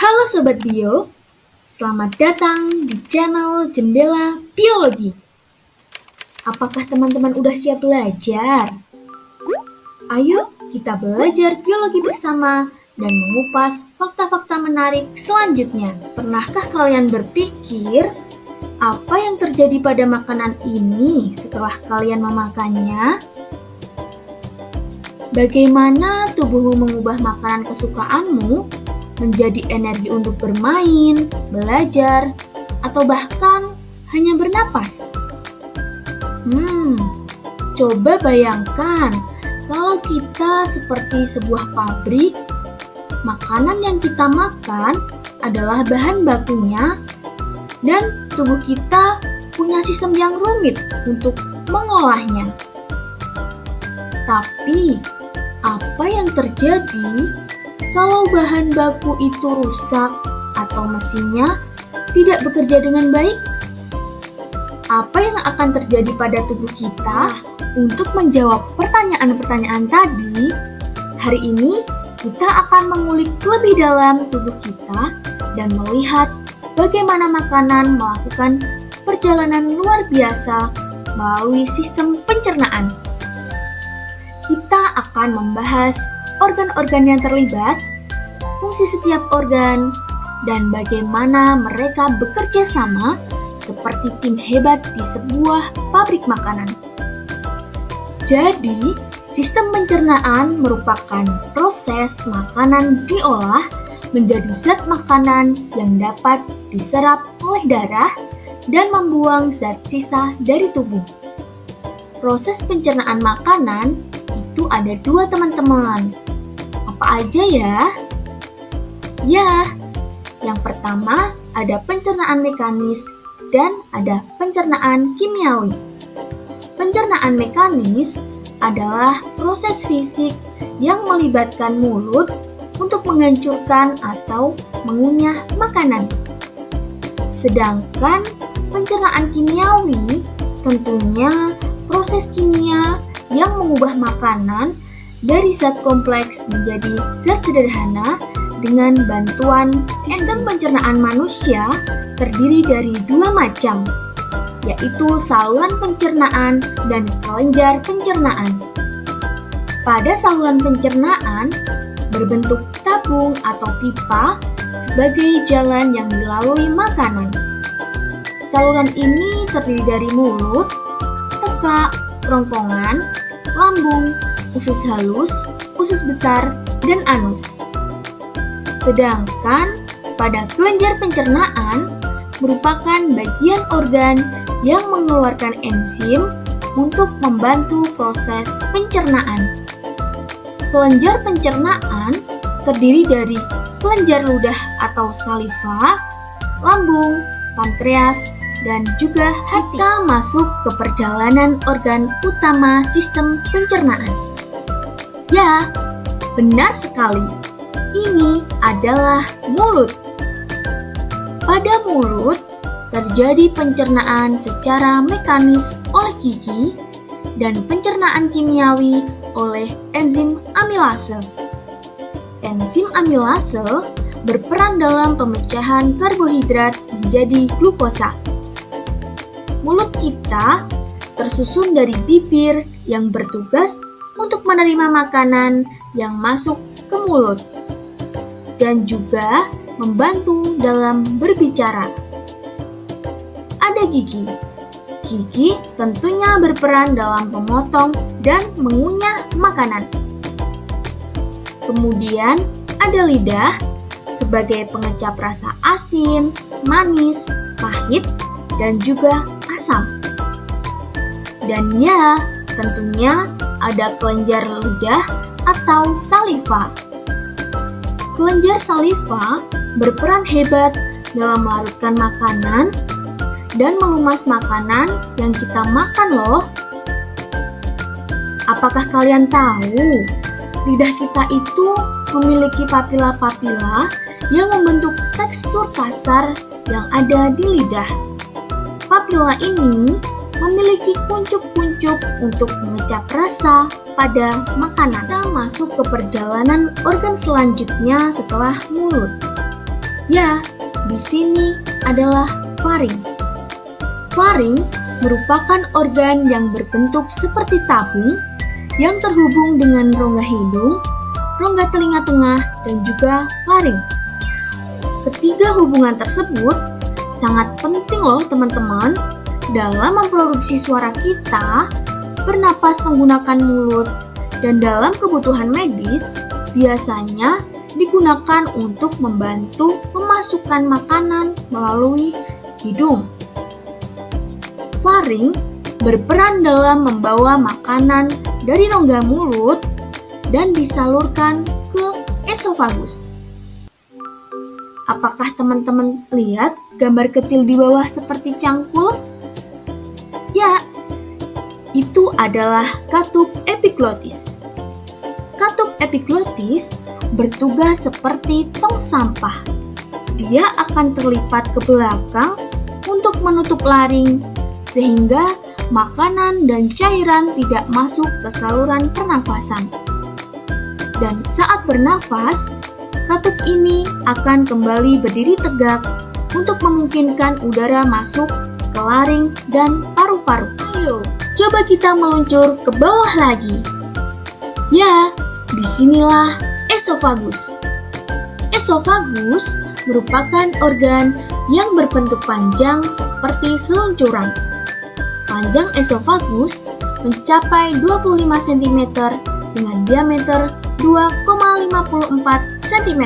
Halo Sobat Bio, selamat datang di channel Jendela Biologi. Apakah teman-teman udah siap belajar? Ayo kita belajar biologi bersama dan mengupas fakta-fakta menarik selanjutnya. Pernahkah kalian berpikir apa yang terjadi pada makanan ini setelah kalian memakannya? Bagaimana tubuhmu mengubah makanan kesukaanmu menjadi energi untuk bermain, belajar, atau bahkan hanya bernapas? Coba bayangkan kalau kita seperti sebuah pabrik, makanan yang kita makan adalah bahan bakunya dan tubuh kita punya sistem yang rumit untuk mengolahnya. Tapi, apa yang terjadi kalau bahan baku itu rusak atau mesinnya tidak bekerja dengan baik? Apa yang akan terjadi pada tubuh kita? Untuk menjawab pertanyaan-pertanyaan tadi, hari ini kita akan mengulik lebih dalam tubuh kita dan melihat bagaimana makanan melakukan perjalanan luar biasa melalui sistem pencernaan. Kita akan membahas organ-organ yang terlibat, fungsi setiap organ, dan bagaimana mereka bekerja sama seperti tim hebat di sebuah pabrik makanan. Jadi, sistem pencernaan merupakan proses makanan diolah menjadi zat makanan yang dapat diserap oleh darah dan membuang zat sisa dari tubuh. Proses pencernaan makanan itu ada dua teman-teman. Apa aja ya? Ya, yang pertama ada pencernaan mekanis dan ada pencernaan kimiawi. Pencernaan mekanis adalah proses fisik yang melibatkan mulut untuk menghancurkan atau mengunyah makanan. Sedangkan pencernaan kimiawi tentunya proses kimia yang mengubah makanan dari zat kompleks menjadi zat sederhana dengan bantuan sistem pencernaan manusia terdiri dari dua macam, yaitu saluran pencernaan dan kelenjar pencernaan. Pada saluran pencernaan berbentuk tabung atau pipa sebagai jalan yang dilalui makanan. Saluran ini terdiri dari mulut, tekak, kerongkongan, lambung, usus halus, usus besar, dan anus. Sedangkan pada kelenjar pencernaan merupakan bagian organ yang mengeluarkan enzim untuk membantu proses pencernaan. Kelenjar pencernaan terdiri dari kelenjar ludah atau saliva, lambung, pankreas, dan juga hati. Kita masuk ke perjalanan organ utama sistem pencernaan. Ya, benar sekali. Ini adalah mulut. Pada mulut, terjadi pencernaan secara mekanis oleh gigi dan pencernaan kimiawi oleh enzim amilase. Enzim amilase berperan dalam pemecahan karbohidrat menjadi glukosa. Mulut kita tersusun dari bibir yang bertugas untuk menerima makanan yang masuk ke mulut dan juga membantu dalam berbicara. Ada gigi. Gigi tentunya berperan dalam memotong dan mengunyah makanan. Kemudian ada lidah sebagai pengecap rasa asin, manis, pahit, dan juga asam. Dan ya, tentunya ada kelenjar ludah atau saliva. Kelenjar saliva berperan hebat dalam melarutkan makanan dan melumas makanan yang kita makan loh. Apakah kalian tahu, lidah kita itu memiliki papila-papila yang membentuk tekstur kasar yang ada di lidah. Papila ini memiliki kuncup-kuncup untuk mengecap rasa pada makanan. Kita masuk ke perjalanan organ selanjutnya setelah mulut. Ya, di sini adalah faring. Faring merupakan organ yang berbentuk seperti tabung yang terhubung dengan rongga hidung, rongga telinga tengah, dan juga laring. Ketiga hubungan tersebut sangat penting loh teman-teman dalam memproduksi suara kita, bernapas menggunakan mulut, dan dalam kebutuhan medis biasanya digunakan untuk membantu memasukkan makanan melalui hidung. Faring berperan dalam membawa makanan dari rongga mulut dan disalurkan ke esofagus. Apakah teman-teman lihat gambar kecil di bawah seperti cangkul? Ya, itu adalah katup epiglotis. Katup epiglotis bertugas seperti tong sampah. Dia akan terlipat ke belakang untuk menutup laring sehingga makanan dan cairan tidak masuk ke saluran pernafasan. Dan saat bernafas, katup ini akan kembali berdiri tegak untuk memungkinkan udara masuk ke laring dan paru-paru. Ayo, coba kita meluncur ke bawah lagi. Ya, disinilah esofagus. Esofagus merupakan organ yang berbentuk panjang seperti seluncuran. Panjang esofagus mencapai 25 cm dengan diameter 2,54 cm.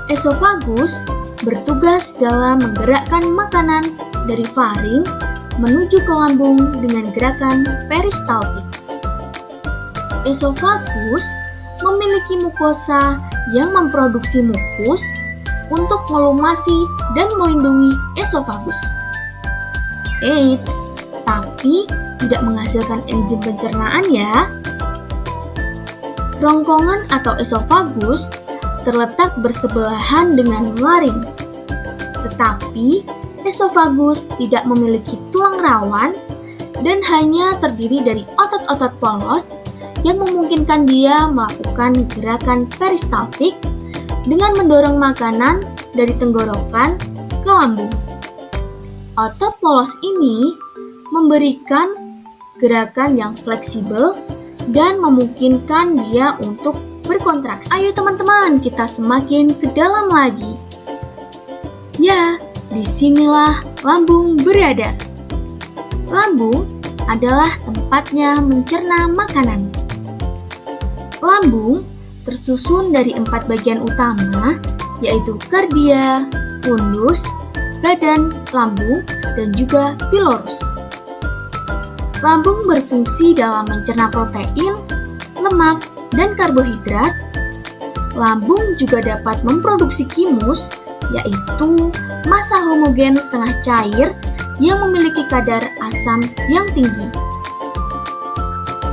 Esofagus bertugas dalam menggerakkan makanan dari faring menuju ke lambung dengan gerakan peristaltik. Esofagus memiliki mukosa yang memproduksi mukus untuk melumasi dan melindungi esofagus. Eits, tapi tidak menghasilkan enzim pencernaan ya. Kerongkongan atau esofagus terletak bersebelahan dengan laring. Tetapi esofagus tidak memiliki tulang rawan dan hanya terdiri dari otot-otot polos yang memungkinkan dia melakukan gerakan peristaltik dengan mendorong makanan dari tenggorokan ke lambung. Otot polos ini memberikan gerakan yang fleksibel dan memungkinkan dia untuk berkontraksi. Ayo teman-teman, kita semakin ke dalam lagi. Ya, disinilah lambung berada. Lambung adalah tempatnya mencerna makanan. Lambung tersusun dari 4 bagian utama, yaitu kardia, fundus, badan lambung, dan juga pilorus. Lambung berfungsi dalam mencerna protein, lemak, dan karbohidrat. Lambung juga dapat memproduksi kimus, yaitu massa homogen setengah cair yang memiliki kadar asam yang tinggi.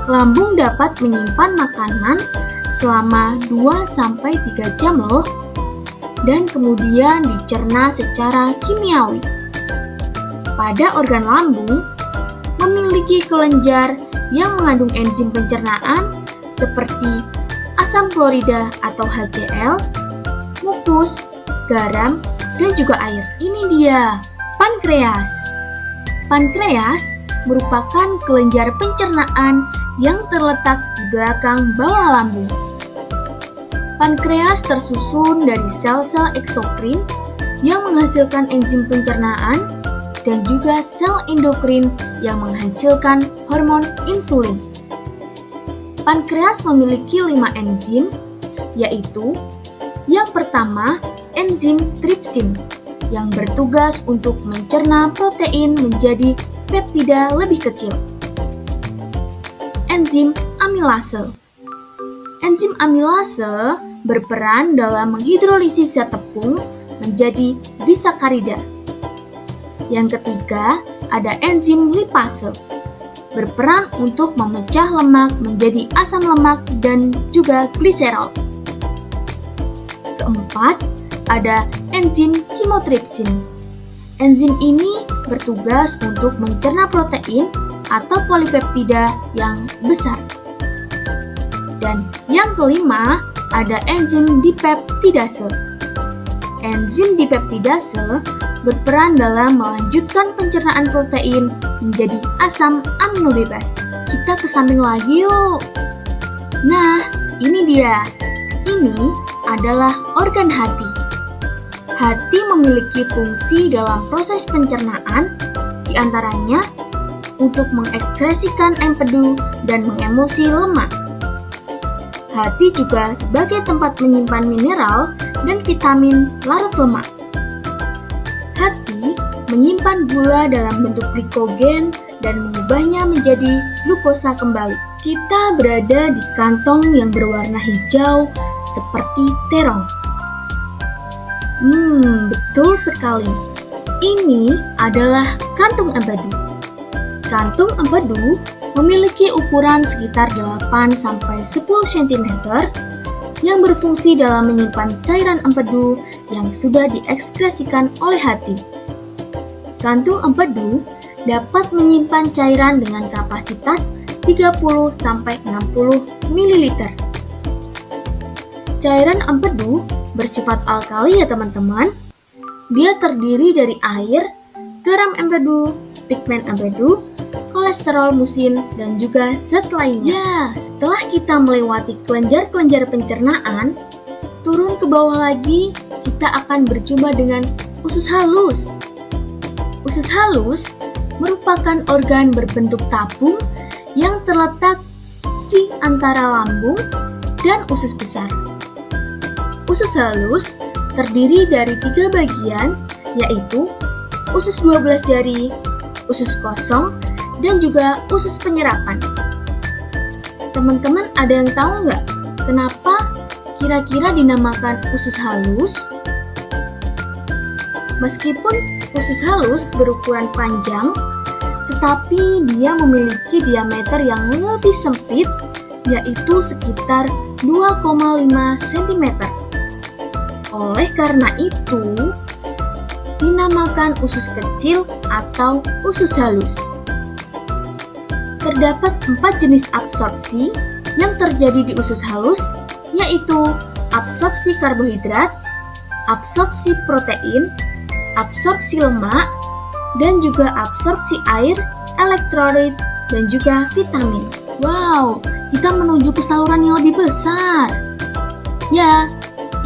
Lambung dapat menyimpan makanan selama 2-3 jam loh, dan kemudian dicerna secara kimiawi. Pada organ lambung memiliki kelenjar yang mengandung enzim pencernaan seperti asam klorida atau HCl, mukus, garam, dan juga air. Ini dia, pankreas. Pankreas merupakan kelenjar pencernaan yang terletak di belakang bawah lambung. Pankreas tersusun dari sel-sel eksokrin yang menghasilkan enzim pencernaan dan juga sel endokrin yang menghasilkan hormon insulin. Pankreas memiliki 5 enzim, yaitu yang pertama, enzim tripsin yang bertugas untuk mencerna protein menjadi peptida lebih kecil. Enzim amilase. Enzim amilase berperan dalam menghidrolisis zat tepung menjadi disakarida. Yang ketiga, ada enzim lipase, berperan untuk memecah lemak menjadi asam lemak dan juga gliserol. Keempat, ada enzim chymotrypsin. Enzim ini bertugas untuk mencerna protein atau polipeptida yang besar. Dan yang kelima, ada enzim dipeptidase. enzim dipeptidase berperan dalam melanjutkan pencernaan protein menjadi asam amino bebas. Kita ke samping lagi yuk. Nah, ini dia. Ini adalah organ hati. Hati memiliki fungsi dalam proses pencernaan, diantaranya untuk mengekskresikan empedu dan mengemulsi lemak. Hati juga sebagai tempat menyimpan mineral dan vitamin larut lemak. Hati menyimpan gula dalam bentuk glikogen dan mengubahnya menjadi glukosa kembali. Kita berada di kantong yang berwarna hijau seperti terong. Betul sekali. Ini adalah kantung empedu. Kantung empedu memiliki ukuran sekitar 8-10 cm yang berfungsi dalam menyimpan cairan empedu yang sudah diekskresikan oleh hati. Kantung empedu dapat menyimpan cairan dengan kapasitas 30-60 ml. Cairan empedu bersifat alkali ya teman-teman. Dia terdiri dari air, garam empedu, pigmen empedu, kolesterol musin, dan juga zat lainnya. Ya, setelah kita melewati kelenjar-kelenjar pencernaan, turun ke bawah lagi, kita akan berjumpa dengan usus halus. Usus halus merupakan organ berbentuk tabung yang terletak di antara lambung dan usus besar. Usus halus terdiri dari 3 bagian, yaitu usus 12 jari, usus kosong, dan juga usus penyerapan. Teman-teman ada yang tahu nggak kenapa kira-kira dinamakan usus halus? Meskipun usus halus berukuran panjang, tetapi dia memiliki diameter yang lebih sempit, yaitu sekitar 2,5 cm. Oleh karena itu, dinamakan usus kecil atau usus halus. Terdapat 4 jenis absorpsi yang terjadi di usus halus, yaitu absorpsi karbohidrat, absorpsi protein, absorpsi lemak, dan juga absorpsi air, elektrolit, dan juga vitamin. Wow, kita menuju ke saluran yang lebih besar. Ya,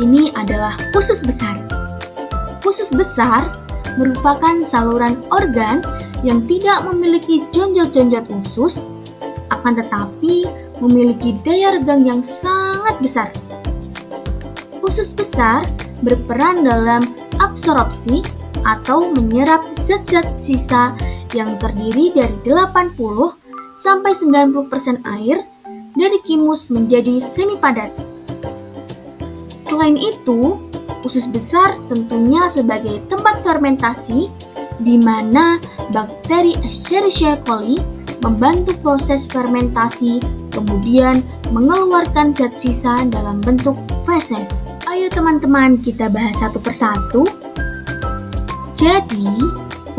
ini adalah usus besar. Usus besar merupakan saluran organ yang tidak memiliki jonjol-jonjol usus, akan tetapi memiliki daya regang yang sangat besar. Usus besar berperan dalam absorpsi atau menyerap zat-zat sisa yang terdiri dari 80-90% air dari kimus menjadi semi padat. Selain itu, usus besar tentunya sebagai tempat fermentasi di mana bakteri Escherichia coli membantu proses fermentasi, kemudian mengeluarkan zat sisa dalam bentuk feses. Ayo teman-teman, kita bahas satu persatu. Jadi,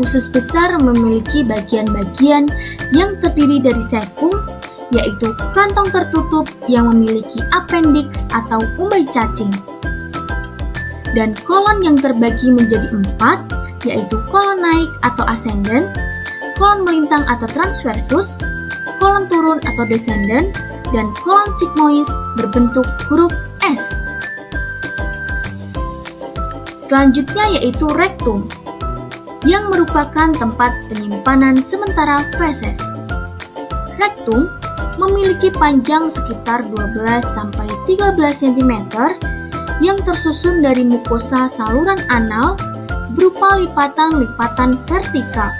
usus besar memiliki bagian-bagian yang terdiri dari sekum, yaitu kantong tertutup yang memiliki appendix atau umbai cacing. Dan kolon yang terbagi menjadi 4, yaitu kolon naik atau ascendant, kolon melintang atau transversus, kolon turun atau descendant, dan kolon sigmoid berbentuk huruf S. Selanjutnya yaitu rektum, yang merupakan tempat penyimpanan sementara feses. Rektum memiliki panjang sekitar 12-13 cm yang tersusun dari mukosa saluran anal berupa lipatan-lipatan vertikal.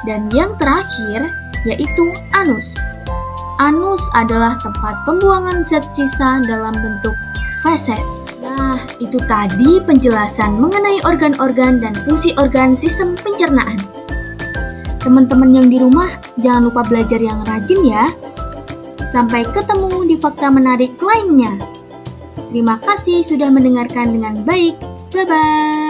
Dan yang terakhir yaitu anus. Anus adalah tempat pembuangan zat sisa dalam bentuk feses. Nah, itu tadi penjelasan mengenai organ-organ dan fungsi organ sistem pencernaan. Teman-teman yang di rumah, jangan lupa belajar yang rajin ya. Sampai ketemu di fakta menarik lainnya. Terima kasih sudah mendengarkan dengan baik. Bye-bye.